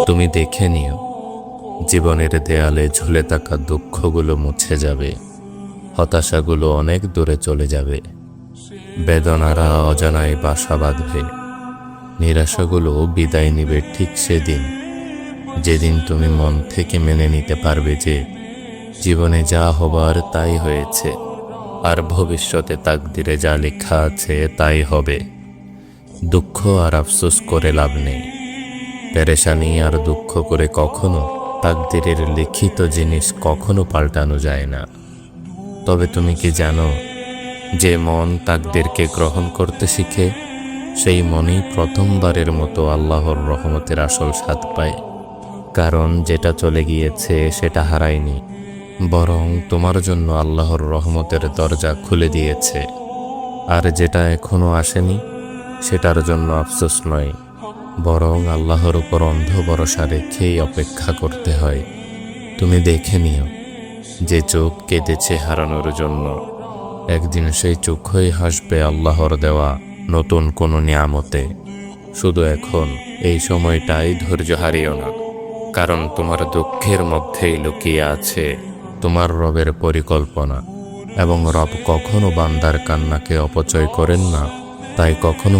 তুমি দেখে নিও, জীবনের দেয়ালে ঝুলে থাকা দুঃখগুলো মুছে যাবে, হতাশাগুলো অনেক দূরে চলে যাবে, বেদনারা অজানায় বাসা বাঁধবে, নিরাশাগুলো বিদায় নিবে ঠিক সেদিন, যেদিন তুমি মন থেকে মেনে নিতে পারবে যে জীবনে যা হবার তাই হয়েছে, আর ভবিষ্যতে তাকদিরে যা লেখা আছে তাই হবে। দুঃখ আর আফসোস করে লাভ নেই, পেরেশানি আর দুঃখ করে কখনো তাকদিরের লিখিত জিনিস কখনো পাল্টানো যায় না। তবে তুমি কি জানো, যে মন তাকদিরকে গ্রহণ করতে শিখে সেই মনই প্রথমবারের মতো আল্লাহর রহমতের আসল স্বাদ পায়। কারণ যেটা চলে গিয়েছে সেটা হারায়নি, বরং তোমার জন্য আল্লাহর রহমতের দরজা খুলে দিয়েছে। আর যেটা এখনো আসেনি সেটার জন্য আফসোস নয়, বরং আল্লাহর উপর অন্ধ ভরসা রেখেই অপেক্ষা করতে হয়। তুমি দেখে নিও, যে চোখ কেঁদেছে হারানোর জন্য, একদিন সেই চোখই হাসবে আল্লাহর দেওয়া নতুন কোনো নিয়ামতে। শুধু এখন এই সময়টাই ধৈর্য হারিও না, কারণ তোমার দুঃখের মধ্যেই লুকিয়ে আছে তোমার রবের পরিকল্পনা। এবং রব কখনো বান্দার কান্নাকে অপচয় করেন না, তাই কখনো